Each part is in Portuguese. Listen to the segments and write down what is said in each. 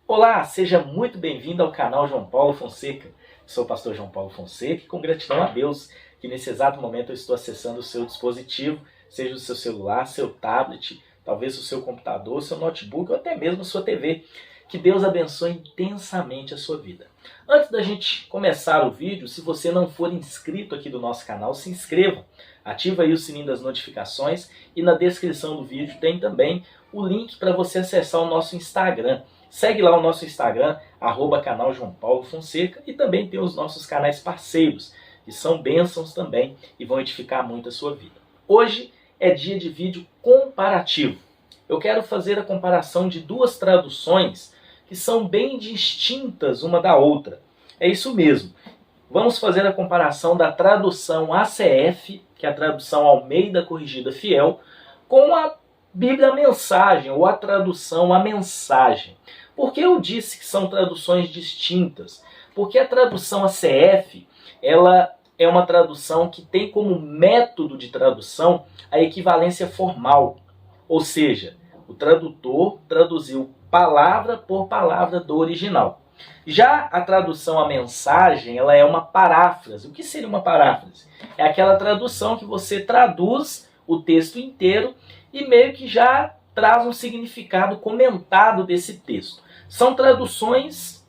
Olá, seja muito bem-vindo ao canal João Paulo Fonseca. Sou o pastor João Paulo Fonseca e com gratidão a Deus que nesse exato momento eu estou acessando o seu dispositivo, seja o seu celular, seu tablet, talvez o seu computador, seu notebook ou até mesmo a sua TV. Que Deus abençoe intensamente a sua vida. Antes da gente começar o vídeo, se você não for inscrito aqui do nosso canal, se inscreva. Ativa aí o sininho das notificações e na descrição do vídeo tem também o link para você acessar o nosso Instagram. Segue lá o nosso Instagram, @canal João Paulo Fonseca, e também tem os nossos canais parceiros, que são bênçãos também e vão edificar muito a sua vida. Hoje é dia de vídeo comparativo. Eu quero fazer a comparação de duas traduções que são bem distintas uma da outra. É isso mesmo. Vamos fazer a comparação da tradução ACF, que é a tradução Almeida Corrigida Fiel, com a Bíblia Mensagem, ou a tradução A Mensagem. Por que eu disse que são traduções distintas? Porque a tradução ACF, ela é uma tradução que tem como método de tradução a equivalência formal. Ou seja, o tradutor traduziu palavra por palavra do original. Já a tradução A Mensagem, ela é uma paráfrase. O que seria uma paráfrase? É aquela tradução que você traduz o texto inteiro e meio que já traz um significado comentado desse texto. São traduções,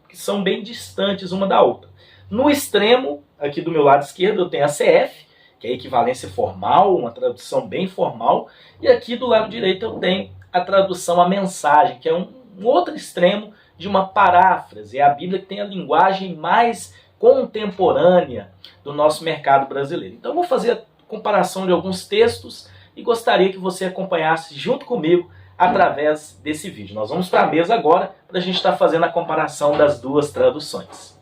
que são bem distantes uma da outra. No extremo, aqui do meu lado esquerdo, eu tenho a CF, que é a equivalência formal, uma tradução bem formal. E aqui do lado direito eu tenho a tradução A Mensagem, que é um outro extremo de uma paráfrase. É a Bíblia que tem a linguagem mais contemporânea do nosso mercado brasileiro. Então eu vou fazer a comparação de alguns textos e gostaria que você acompanhasse junto comigo através desse vídeo. Nós vamos para a mesa agora para a gente estar fazendo a comparação das duas traduções.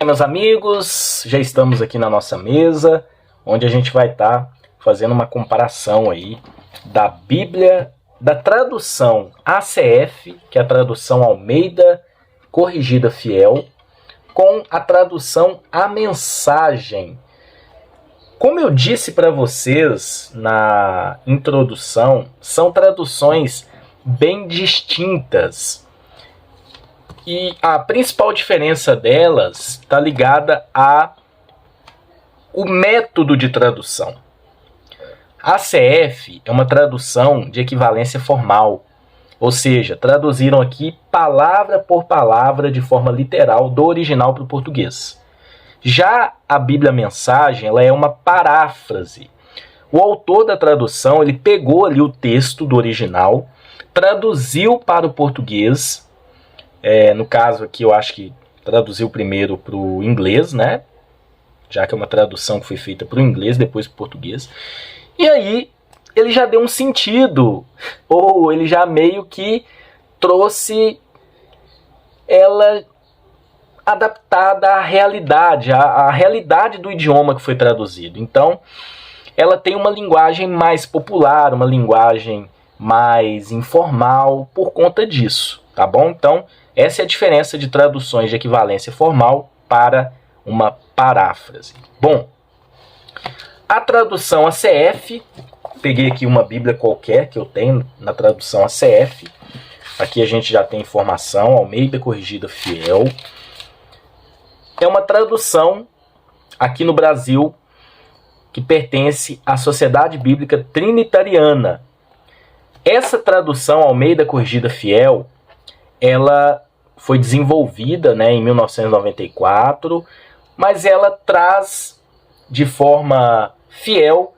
Meus amigos, já estamos aqui na nossa mesa, onde a gente vai estar fazendo uma comparação aí da Bíblia, da tradução ACF, que é a tradução Almeida Corrigida Fiel, com a tradução A Mensagem. Como eu disse para vocês na introdução, são traduções bem distintas. E a principal diferença delas está ligada ao método de tradução. A ACF é uma tradução de equivalência formal, ou seja, traduziram aqui palavra por palavra de forma literal do original para o português. Já a Bíblia Mensagem, ela é uma paráfrase. O autor da tradução, ele pegou ali o texto do original, traduziu para o português. No caso aqui eu acho que traduziu primeiro para o inglês, já que é uma tradução que foi feita para o inglês, depois para o português. E aí ele já deu um sentido, ou ele já meio que trouxe ela adaptada à realidade, à realidade do idioma que foi traduzido. Então ela tem uma linguagem mais popular, uma linguagem mais informal por conta disso, tá bom? Então essa é a diferença de traduções de equivalência formal para uma paráfrase. Bom, a tradução ACF, peguei aqui uma Bíblia qualquer que eu tenho na tradução ACF. Aqui a gente já tem informação, Almeida Corrigida Fiel. É uma tradução aqui no Brasil que pertence à Sociedade Bíblica Trinitariana. Essa tradução Almeida Corrigida Fiel, ela foi desenvolvida em 1994, mas ela traz de forma fiel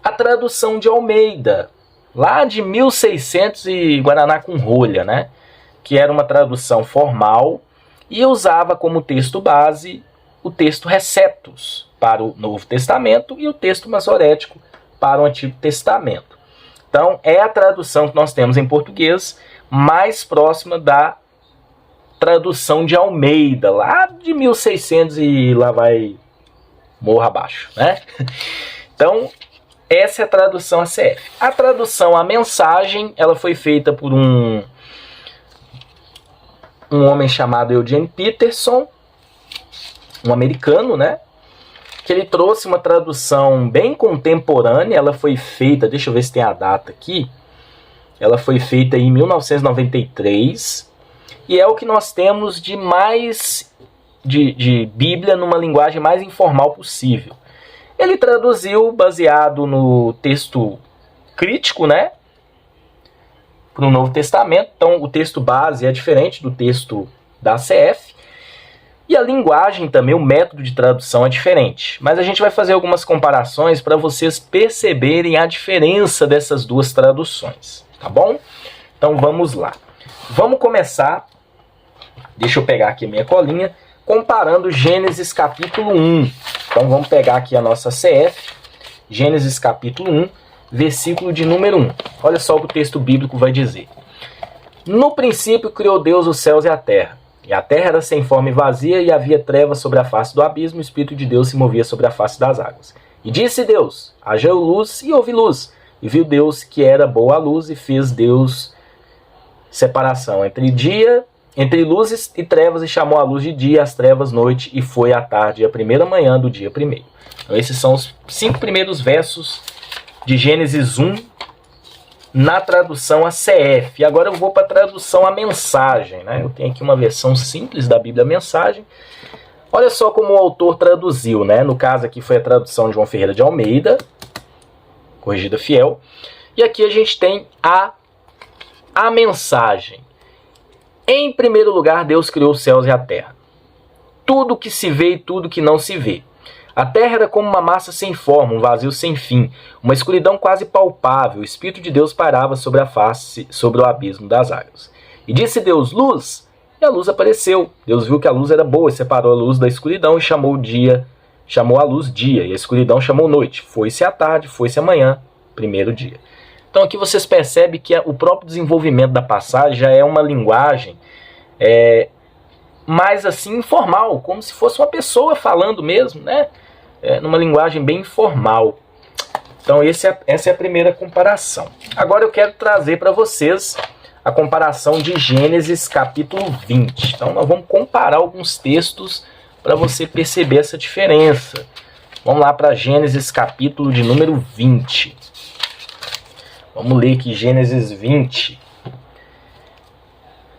a tradução de Almeida, lá de 1600 e Guaraná com rolha, que era uma tradução formal e usava como texto base o texto Receptus para o Novo Testamento e o texto masorético para o Antigo Testamento. Então é a tradução que nós temos em português mais próxima da tradução de Almeida, lá de 1600 e lá vai morra abaixo, Então, essa é a tradução ACF. A tradução A Mensagem, ela foi feita por um homem chamado Eugene Peterson, um americano, que ele trouxe uma tradução bem contemporânea. Ela foi feita, deixa eu ver se tem a data aqui, ela foi feita em 1993, e é o que nós temos de mais de Bíblia numa linguagem mais informal possível. Ele traduziu baseado no texto crítico, né, para o Novo Testamento. Então o texto base é diferente do texto da CF, e a linguagem também, o método de tradução é diferente. Mas a gente vai fazer algumas comparações para vocês perceberem a diferença dessas duas traduções, tá bom? Então vamos lá. Vamos começar, deixa eu pegar aqui a minha colinha, comparando Gênesis capítulo 1. Então vamos pegar aqui a nossa CF, Gênesis capítulo 1, versículo de número 1. Olha só o que o texto bíblico vai dizer. No princípio criou Deus os céus e a terra. E a terra era sem forma e vazia, e havia trevas sobre a face do abismo, e o Espírito de Deus se movia sobre a face das águas. E disse Deus, haja luz, e houve luz. E viu Deus que era boa a luz, e fez Deus separação entre luzes e trevas, e chamou a luz de dia, as trevas noite, e foi a tarde, a primeira manhã do dia primeiro. Então esses são os 5 primeiros versos de Gênesis 1, na tradução a CF. E agora eu vou para a tradução a mensagem, né? Eu tenho aqui uma versão simples da Bíblia Mensagem. Olha só como o autor traduziu, né? No caso aqui foi a tradução de João Ferreira de Almeida, corrigida fiel. E aqui a gente tem a mensagem. Em primeiro lugar, Deus criou os céus e a terra. Tudo que se vê e tudo que não se vê. A terra era como uma massa sem forma, um vazio sem fim, uma escuridão quase palpável. O Espírito de Deus pairava sobre a face, sobre o abismo das águas. E disse Deus, luz, e a luz apareceu. Deus viu que a luz era boa e separou a luz da escuridão e chamou a luz dia, e a escuridão chamou noite. Foi-se a tarde, foi-se a manhã, primeiro dia. Então aqui vocês percebem que o próprio desenvolvimento da passagem já é uma linguagem mais assim informal, como se fosse uma pessoa falando mesmo, né? Numa linguagem bem informal. Então essa é a primeira comparação. Agora eu quero trazer para vocês a comparação de Gênesis capítulo 20. Então nós vamos comparar alguns textos para você perceber essa diferença. Vamos lá para Gênesis capítulo de número 20. Vamos ler aqui Gênesis 20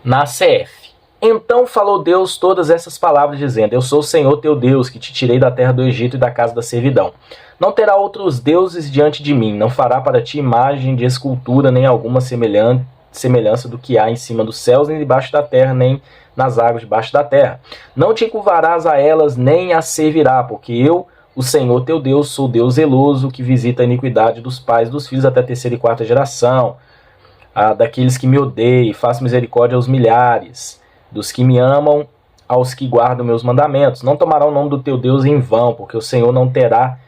na CF. Então falou Deus todas essas palavras, dizendo, eu sou o Senhor teu Deus, que te tirei da terra do Egito e da casa da servidão. Não terá outros deuses diante de mim, não fará para ti imagem de escultura, nem alguma semelhança do que há em cima dos céus, nem debaixo da terra, nem nas águas debaixo da terra. Não te encurvarás a elas, nem as servirá, porque eu, o Senhor teu Deus, sou Deus zeloso, que visita a iniquidade dos pais dos filhos até a 3ª e 4ª geração, daqueles que me odeiam, faço misericórdia aos milhares, dos que me amam, aos que guardam meus mandamentos. Não tomará o nome do teu Deus em vão, porque o Senhor não terá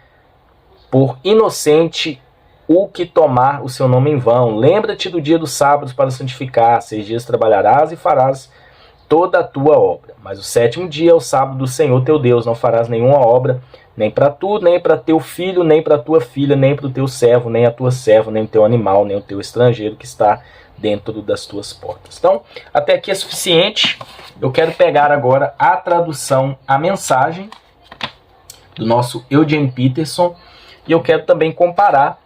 por inocente o que tomar o seu nome em vão. Lembra-te do dia dos sábados para santificar. 6 dias trabalharás e farás toda a tua obra. Mas o 7º dia é o sábado do Senhor teu Deus. Não farás nenhuma obra, nem para tu, nem para teu filho, nem para tua filha, nem para o teu servo, nem a tua serva, nem o teu animal, nem o teu estrangeiro que está dentro das tuas portas. Então, até aqui é suficiente. Eu quero pegar agora a tradução, a mensagem do nosso Eugene Peterson, e eu quero também comparar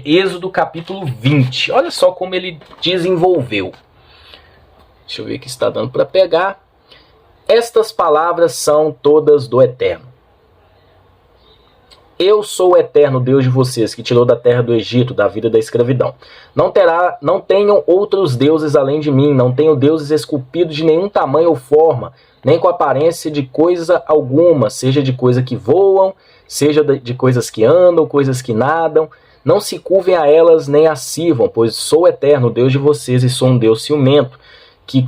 Êxodo capítulo 20. Olha só como ele desenvolveu. Deixa eu ver aqui se está dando para pegar. Estas palavras são todas do Eterno. Eu sou o eterno Deus de vocês, que tirou da terra do Egito, da vida da escravidão. Não tenham outros deuses além de mim, não tenham deuses esculpidos de nenhum tamanho ou forma, nem com aparência de coisa alguma, seja de coisa que voam, seja de coisas que andam, coisas que nadam. Não se curvem a elas, nem as sirvam, pois sou o eterno Deus de vocês e sou um Deus ciumento, que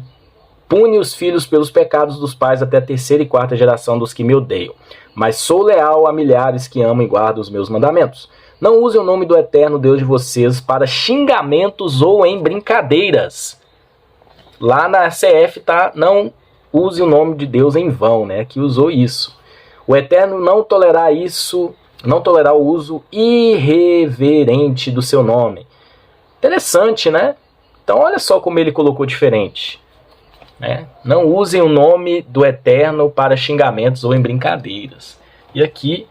pune os filhos pelos pecados dos pais até a 3ª e 4ª geração dos que me odeiam. Mas sou leal a milhares que amam e guardam os meus mandamentos. Não use o nome do eterno Deus de vocês para xingamentos ou em brincadeiras. Lá na CF tá, não use o nome de Deus em vão, né? Que usou isso. O eterno não tolerará isso, não tolerará o uso irreverente do seu nome. Interessante, né? Então olha só como ele colocou diferente. Não usem o nome do Eterno para xingamentos ou em brincadeiras. E aqui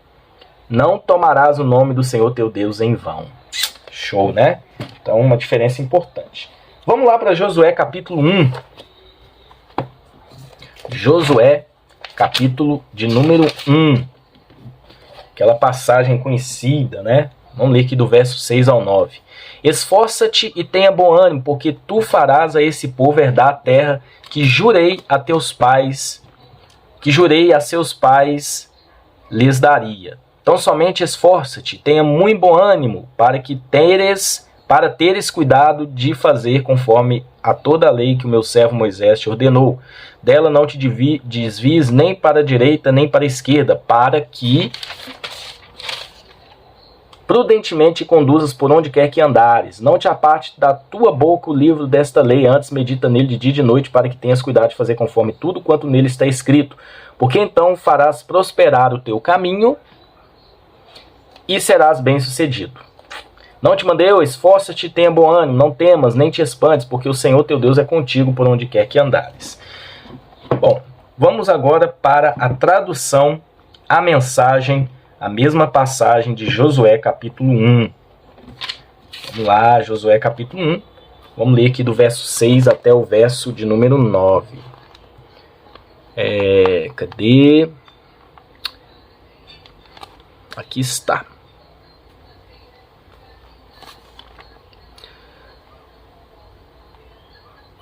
não tomarás o nome do Senhor teu Deus em vão. Show, né? Então, uma diferença importante. Vamos lá para Josué capítulo 1. Josué capítulo de número 1. Aquela passagem conhecida, né? Vamos ler aqui do verso 6 ao 9. Esforça-te e tenha bom ânimo, porque tu farás a esse povo herdar a terra que jurei a teus pais, que jurei a seus pais lhes daria. Então somente esforça-te, tenha muito bom ânimo, para teres cuidado de fazer conforme a toda a lei que o meu servo Moisés te ordenou. Dela não te desvies nem para a direita nem para a esquerda, para que prudentemente conduzas por onde quer que andares. Não te aparte da tua boca o livro desta lei, antes medita nele de dia e de noite, para que tenhas cuidado de fazer conforme tudo quanto nele está escrito. Porque então farás prosperar o teu caminho e serás bem-sucedido. Não te mandei eu, esforça-te, tenha bom ânimo, não temas, nem te espantes, porque o Senhor teu Deus é contigo por onde quer que andares. Bom, vamos agora para a tradução, a mensagem, a mesma passagem de Josué capítulo 1. Vamos lá, Josué capítulo 1. Vamos ler aqui do verso 6 até o verso de número 9. Cadê? Aqui está.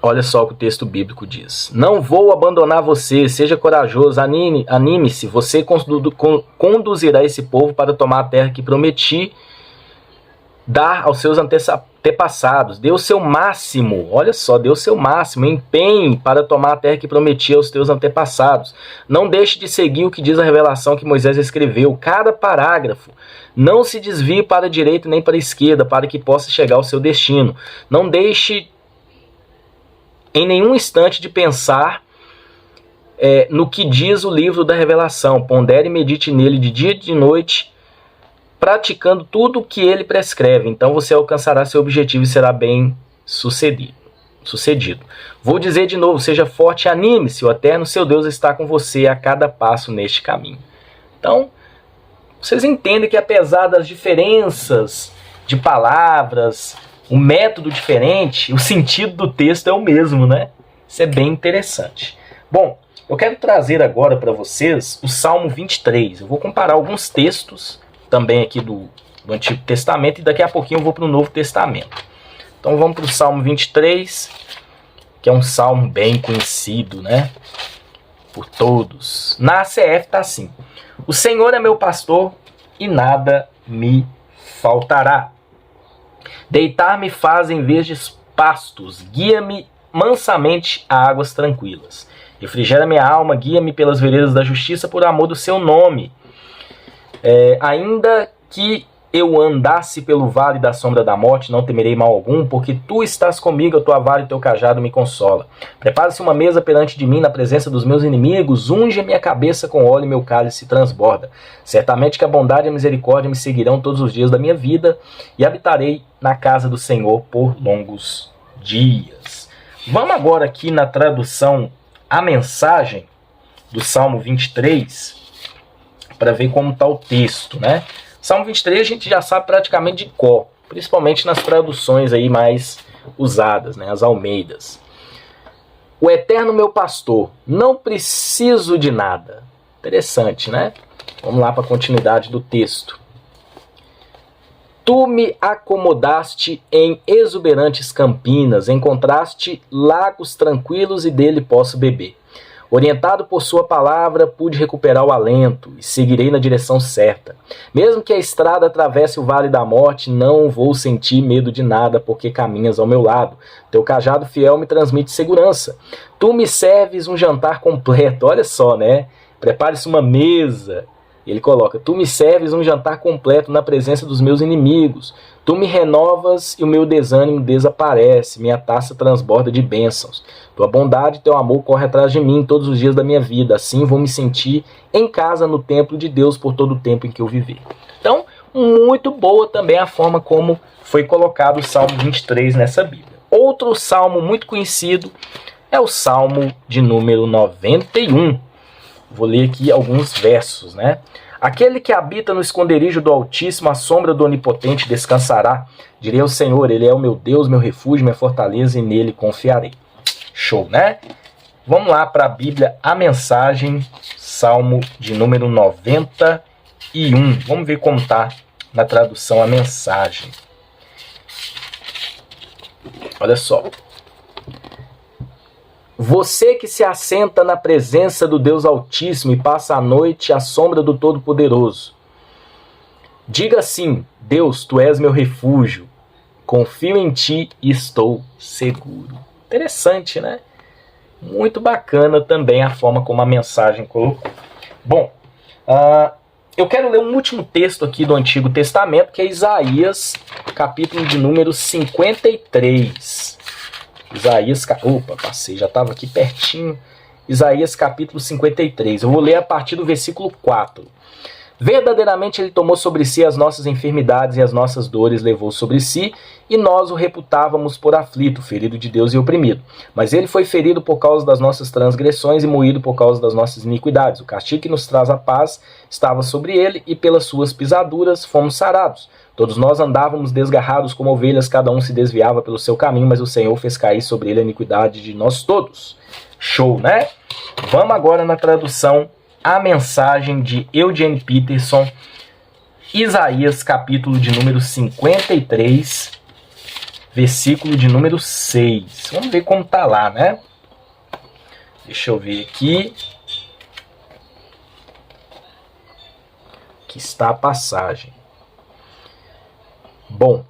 Olha só o que o texto bíblico diz. Não vou abandonar você, seja corajoso, anime-se, você conduzirá esse povo para tomar a terra que prometi dar aos seus antepassados. Dê o seu máximo, olha só, dê o seu máximo, empenhe para tomar a terra que prometi aos teus antepassados. Não deixe de seguir o que diz a revelação que Moisés escreveu, cada parágrafo. Não se desvie para a direita nem para a esquerda, para que possa chegar ao seu destino. Não deixe em nenhum instante de pensar no que diz o livro da revelação. Pondere e medite nele de dia e de noite, praticando tudo o que ele prescreve. Então você alcançará seu objetivo e será bem sucedido. Vou dizer de novo, seja forte e anime-se, o eterno seu Deus está com você a cada passo neste caminho. Então, vocês entendem que apesar das diferenças de palavras, o método diferente, o sentido do texto é o mesmo, né? Isso é bem interessante. Bom, eu quero trazer agora para vocês o Salmo 23. Eu vou comparar alguns textos também aqui do Antigo Testamento e daqui a pouquinho eu vou para o Novo Testamento. Então vamos para o Salmo 23, que é um salmo bem conhecido, né? Por todos. Na ACF está assim: o Senhor é meu pastor e nada me faltará. Deitar-me faz em vez de pastos, guia-me mansamente a águas tranquilas. Refrigera minha alma, guia-me pelas veredas da justiça por amor do seu nome. Ainda que eu andasse pelo vale da sombra da morte, não temerei mal algum, porque tu estás comigo, a tua vara e o teu cajado me consola. Prepara-se uma mesa perante de mim na presença dos meus inimigos, unge a minha cabeça com óleo e meu cálice transborda. Certamente que a bondade e a misericórdia me seguirão todos os dias da minha vida, e habitarei na casa do Senhor por longos dias. Vamos agora aqui na tradução, a mensagem do Salmo 23, para ver como está o texto, né? Salmo 23 a gente já sabe praticamente de cor, principalmente nas traduções aí mais usadas, né, as Almeidas. O eterno meu pastor, não preciso de nada. Interessante, né? Vamos lá para a continuidade do texto. Tu me acomodaste em exuberantes campinas, encontraste lagos tranquilos e dele posso beber. Orientado por sua palavra, pude recuperar o alento e seguirei na direção certa. Mesmo que a estrada atravesse o vale da morte, não vou sentir medo de nada, porque caminhas ao meu lado. Teu cajado fiel me transmite segurança. Tu me serves um jantar completo. Olha só, né? Prepare-se uma mesa. Ele coloca: tu me serves um jantar completo na presença dos meus inimigos. Tu me renovas e o meu desânimo desaparece. Minha taça transborda de bênçãos. Tua bondade e teu amor correm atrás de mim todos os dias da minha vida. Assim vou me sentir em casa no templo de Deus por todo o tempo em que eu viver. Então, muito boa também a forma como foi colocado o Salmo 23 nessa Bíblia. Outro salmo muito conhecido é o Salmo de número 91. Vou ler aqui alguns versos, né? Aquele que habita no esconderijo do Altíssimo, à sombra do Onipotente descansará. Direi ao Senhor, Ele é o meu Deus, meu refúgio, minha fortaleza, e nele confiarei. Show, né? Vamos lá para a Bíblia, a mensagem, Salmo de número 91. Vamos ver como está na tradução a mensagem. Olha só. Você que se assenta na presença do Deus Altíssimo e passa a noite à sombra do Todo-Poderoso. Diga assim, Deus, Tu és meu refúgio, confio em Ti e estou seguro. Interessante, né? Muito bacana também a forma como a mensagem colocou. Bom, eu quero ler um último texto aqui do Antigo Testamento, que é Isaías, capítulo de número 53. Isaías, opa, passei, já estava aqui pertinho. Isaías capítulo 53. Eu vou ler a partir do versículo 4. Verdadeiramente ele tomou sobre si as nossas enfermidades e as nossas dores levou sobre si, e nós o reputávamos por aflito, ferido de Deus e oprimido. Mas ele foi ferido por causa das nossas transgressões e moído por causa das nossas iniquidades. O castigo que nos traz a paz estava sobre ele, e pelas suas pisaduras fomos sarados. Todos nós andávamos desgarrados como ovelhas, cada um se desviava pelo seu caminho, mas o Senhor fez cair sobre ele a iniquidade de nós todos. Show, né? Vamos agora na tradução, a mensagem de Eugene Peterson, Isaías, capítulo de número 53, versículo de número 6. Vamos ver como tá lá, né? Deixa eu ver aqui. Aqui está a passagem. Bom,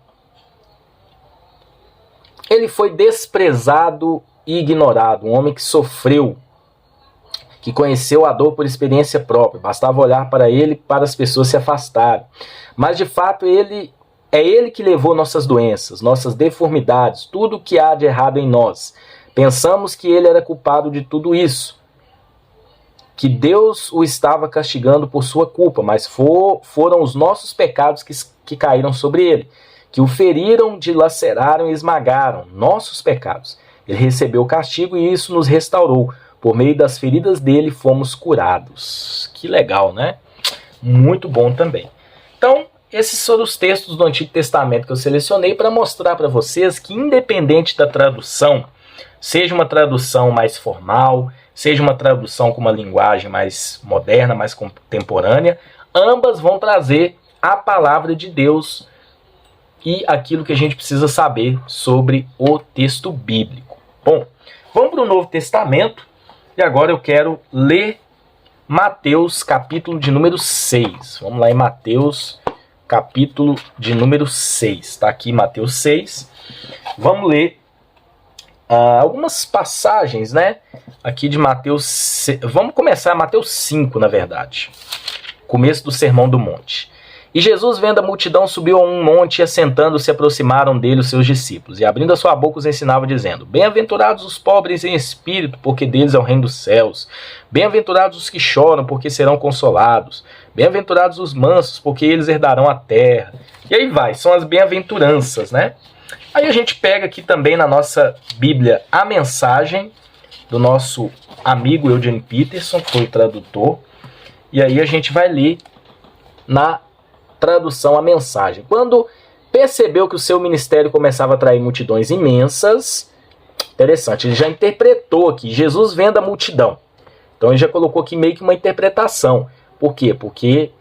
ele foi desprezado e ignorado, um homem que sofreu, que conheceu a dor por experiência própria. Bastava olhar para ele para as pessoas se afastarem. Mas de fato é ele que levou nossas doenças, nossas deformidades, tudo o que há de errado em nós. Pensamos que ele era culpado de tudo isso, que Deus o estava castigando por sua culpa, mas foram os nossos pecados que caíram sobre ele, que o feriram, dilaceraram e esmagaram, nossos pecados. Ele recebeu o castigo e isso nos restaurou. Por meio das feridas dele fomos curados. Que legal, né? Muito bom também. Então, esses foram os textos do Antigo Testamento que eu selecionei para mostrar para vocês que, independente da tradução, seja uma tradução mais formal, seja uma tradução com uma linguagem mais moderna, mais contemporânea, ambas vão trazer a palavra de Deus e aquilo que a gente precisa saber sobre o texto bíblico. Bom, vamos para o Novo Testamento e agora eu quero ler Mateus, capítulo de número 6. Vamos lá em Mateus, capítulo de número 6. Está aqui Mateus 6. Vamos ler algumas passagens, né? Aqui de Mateus. Vamos começar Mateus 5, na verdade. Começo do Sermão do Monte. E Jesus, vendo a multidão, subiu a um monte e, assentando, se aproximaram dele os seus discípulos. E, abrindo a sua boca, os ensinava, dizendo: Bem-aventurados os pobres em espírito, porque deles é o reino dos céus. Bem-aventurados os que choram, porque serão consolados. Bem-aventurados os mansos, porque eles herdarão a terra. E aí vai, são as bem-aventuranças, né? Aí a gente pega aqui também na nossa Bíblia a mensagem do nosso amigo Eugene Peterson, que foi o tradutor. E aí a gente vai ler na tradução a mensagem. Quando percebeu que o seu ministério começava a atrair multidões imensas, interessante, ele já interpretou aqui, Jesus vendo a multidão. Então ele já colocou aqui meio que uma interpretação. Por quê? Porque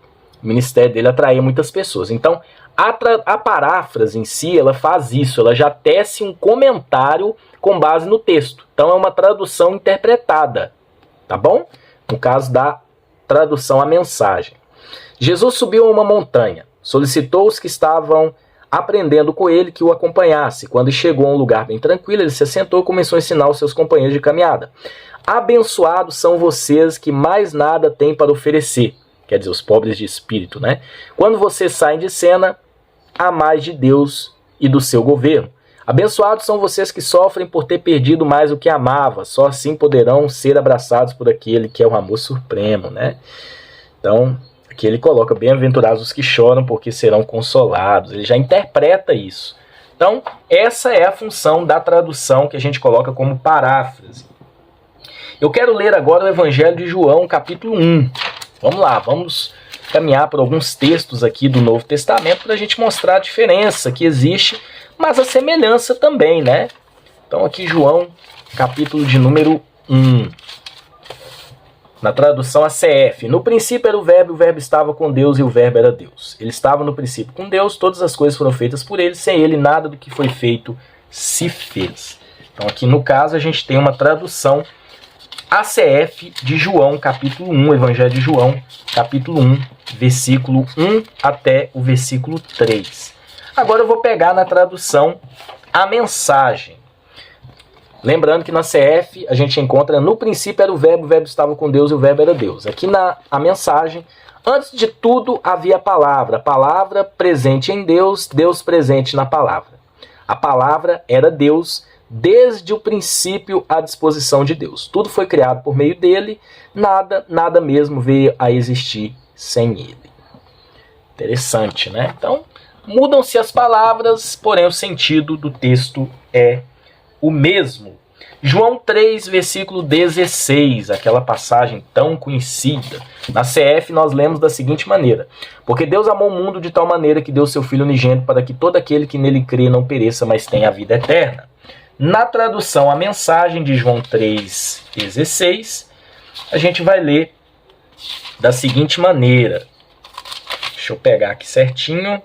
o ministério dele atraía muitas pessoas. Então a paráfrase em si, ela faz isso, ela já tece um comentário com base no texto. Então é uma tradução interpretada, tá bom? No caso da tradução a mensagem. Jesus subiu a uma montanha, solicitou os que estavam aprendendo com ele que o acompanhasse. Quando chegou a um lugar bem tranquilo, ele se assentou e começou a ensinar os seus companheiros de caminhada. Abençoados são vocês que mais nada têm para oferecer, quer dizer, os pobres de espírito, né? Quando vocês saem de cena, há mais de Deus e do seu governo. Abençoados são vocês que sofrem por ter perdido mais o que amava, só assim poderão ser abraçados por aquele que é o amor supremo, né? Então, aqui ele coloca: bem-aventurados os que choram, porque serão consolados. Ele já interpreta isso. Então, essa é a função da tradução que a gente coloca como paráfrase. Eu quero ler agora o Evangelho de João, capítulo 1. Vamos lá, vamos caminhar por alguns textos aqui do Novo Testamento para a gente mostrar a diferença que existe, mas a semelhança também, né? Então aqui João, capítulo de número 1. Na tradução ACF, no princípio era o Verbo estava com Deus e o Verbo era Deus. Ele estava no princípio com Deus, todas as coisas foram feitas por ele, sem ele nada do que foi feito se fez. Então aqui no caso a gente tem uma tradução ACF de João, capítulo 1, Evangelho de João, capítulo 1, versículo 1 até o versículo 3. Agora eu vou pegar na tradução A Mensagem. Lembrando que na CF a gente encontra no princípio era o Verbo estava com Deus e o Verbo era Deus. Aqui na A Mensagem, antes de tudo havia a palavra presente em Deus, Deus presente na palavra. A palavra era Deus desde o princípio à disposição de Deus. Tudo foi criado por meio dele, nada mesmo veio a existir sem ele. Interessante, né? Então, mudam-se as palavras, porém o sentido do texto é o mesmo. João 3, versículo 16, aquela passagem tão conhecida. Na CF nós lemos da seguinte maneira: porque Deus amou o mundo de tal maneira que deu seu Filho unigênito para que todo aquele que nele crê não pereça, mas tenha a vida eterna. Na tradução A Mensagem de João 3, 16, a gente vai ler da seguinte maneira. Deixa eu pegar aqui certinho.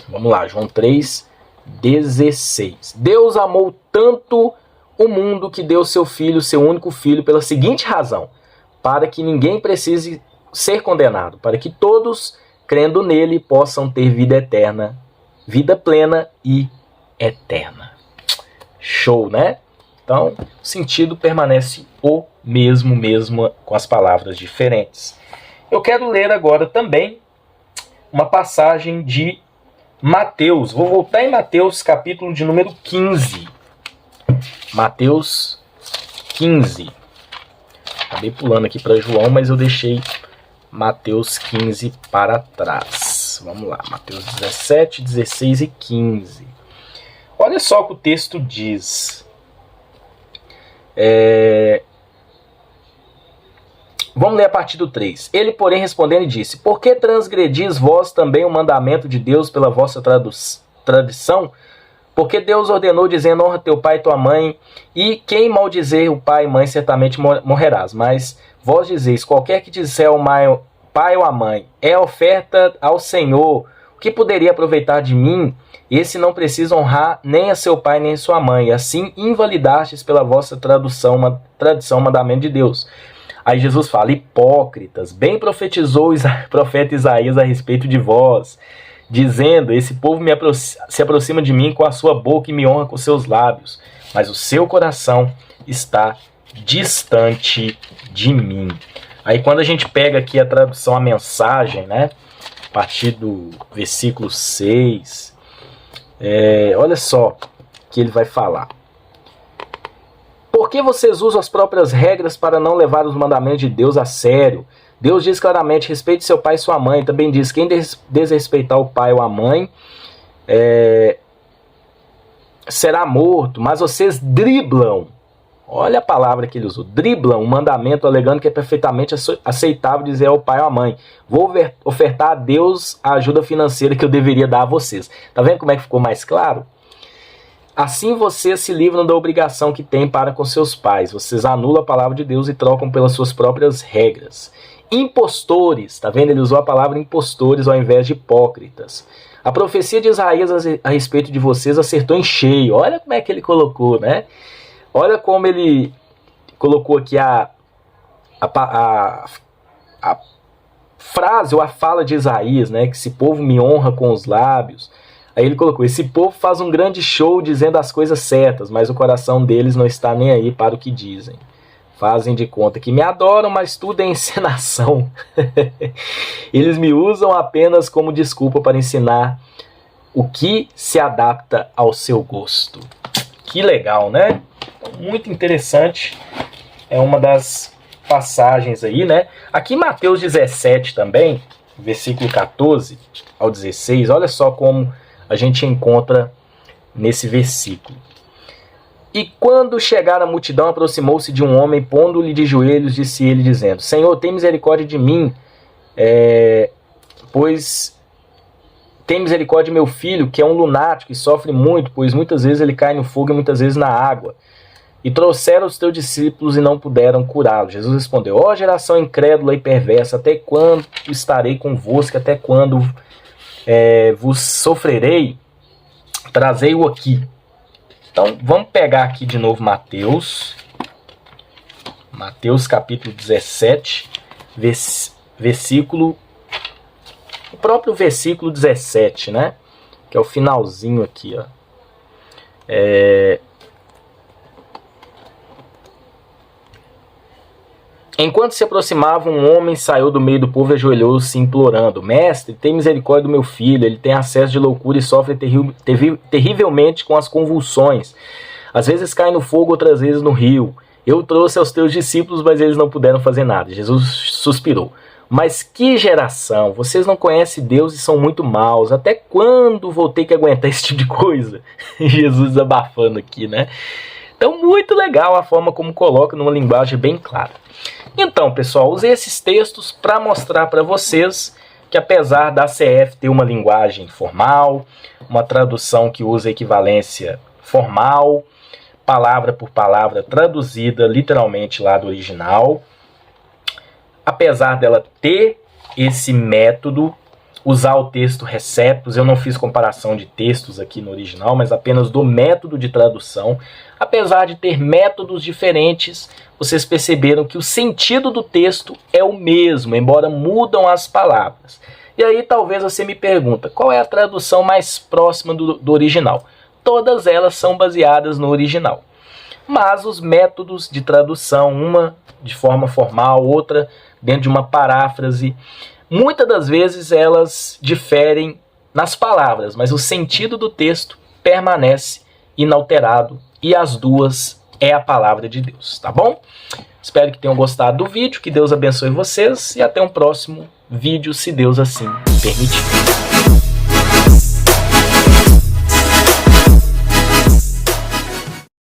Vamos lá, João 3, 16. Deus amou tanto o mundo que deu seu Filho, seu único Filho, pela seguinte razão: para que ninguém precise ser condenado, para que todos, crendo nele, possam ter vida eterna, vida plena e eterna. Show, né? Então, o sentido permanece o mesmo com as palavras diferentes. Eu quero ler agora também uma passagem de Mateus. Vou voltar em Mateus, capítulo de número 15. Mateus 15. Acabei pulando aqui para João, mas eu deixei Mateus 15 para trás. Vamos lá, Mateus 17, 16 e 15. Olha só o que o texto diz. Vamos ler a partir do 3. Ele, porém, respondendo, disse: por que transgredis vós também o mandamento de Deus pela vossa tradição? Porque Deus ordenou, dizendo: honra teu pai e tua mãe, e quem maldizer o pai e mãe, certamente morrerás. Mas vós dizeis: qualquer que disser ao pai ou à mãe, é oferta ao Senhor, o que poderia aproveitar de mim? Esse não precisa honrar nem a seu pai nem a sua mãe. Assim invalidastes pela vossa tradição o mandamento de Deus. Aí Jesus fala: hipócritas, bem profetizou o profeta Isaías a respeito de vós, dizendo: esse povo se aproxima de mim com a sua boca e me honra com seus lábios, mas o seu coração está distante de mim. Aí quando a gente pega aqui a tradução A Mensagem, né, a partir do versículo 6, olha só o que ele vai falar. Por que vocês usam as próprias regras para não levar os mandamentos de Deus a sério? Deus diz claramente: respeite seu pai e sua mãe. Também diz: quem desrespeitar o pai ou a mãe será morto. Mas vocês driblam, olha a palavra que ele usou, driblam o mandamento, alegando que é perfeitamente aceitável dizer ao pai ou à mãe: vou ofertar a Deus a ajuda financeira que eu deveria dar a vocês. Tá vendo como é que ficou mais claro? Assim vocês se livram da obrigação que têm para com seus pais. Vocês anulam a palavra de Deus e trocam pelas suas próprias regras. Impostores, tá vendo? Ele usou a palavra impostores ao invés de hipócritas. A profecia de Isaías a respeito de vocês acertou em cheio. Olha como é que ele colocou, né? Olha como ele colocou aqui a frase ou a fala de Isaías, né? Que esse povo me honra com os lábios. Aí ele colocou: esse povo faz um grande show dizendo as coisas certas, mas o coração deles não está nem aí para o que dizem. Fazem de conta que me adoram, mas tudo é encenação. Eles me usam apenas como desculpa para ensinar o que se adapta ao seu gosto. Que legal, né? Muito interessante. É uma das passagens aí, né? Aqui em Mateus 17 também, versículo 14 ao 16, olha só como a gente encontra nesse versículo. E quando chegar a multidão, aproximou-se de um homem, pondo-lhe de joelhos, disse ele, dizendo: Senhor, tem misericórdia de mim, pois tem misericórdia de meu filho, que é um lunático e sofre muito, pois muitas vezes ele cai no fogo e muitas vezes na água. E trouxeram os teus discípulos e não puderam curá-lo. Jesus respondeu: Ó geração incrédula e perversa, até quando estarei convosco, até quando vos sofrerei? Trazei-o aqui. Então, vamos pegar aqui de novo Mateus capítulo 17, o próprio versículo 17, né? Que é o finalzinho aqui, ó. Enquanto se aproximava, um homem saiu do meio do povo e ajoelhou-se implorando: Mestre, tem misericórdia do meu filho, ele tem acesso de loucura e sofre terrivelmente com as convulsões. Às vezes cai no fogo, outras vezes no rio. Eu trouxe aos teus discípulos, mas eles não puderam fazer nada. Jesus suspirou: Mas que geração! Vocês não conhecem Deus e são muito maus. Até quando vou ter que aguentar esse tipo de coisa? Jesus abafando aqui, né? Então, muito legal a forma como coloca numa linguagem bem clara. Então, pessoal, usei esses textos para mostrar para vocês que, apesar da CF ter uma linguagem formal, uma tradução que usa equivalência formal, palavra por palavra traduzida literalmente lá do original, apesar dela ter esse método, usar o texto receptus, eu não fiz comparação de textos aqui no original, mas apenas do método de tradução. Apesar de ter métodos diferentes, vocês perceberam que o sentido do texto é o mesmo, embora mudam as palavras. E aí talvez você me pergunta, qual é a tradução mais próxima do original? Todas elas são baseadas no original. Mas os métodos de tradução, uma de forma formal, outra dentro de uma paráfrase, muitas das vezes elas diferem nas palavras, mas o sentido do texto permanece inalterado e as duas é a palavra de Deus, tá bom? Espero que tenham gostado do vídeo, que Deus abençoe vocês e até um próximo vídeo, se Deus assim permitir.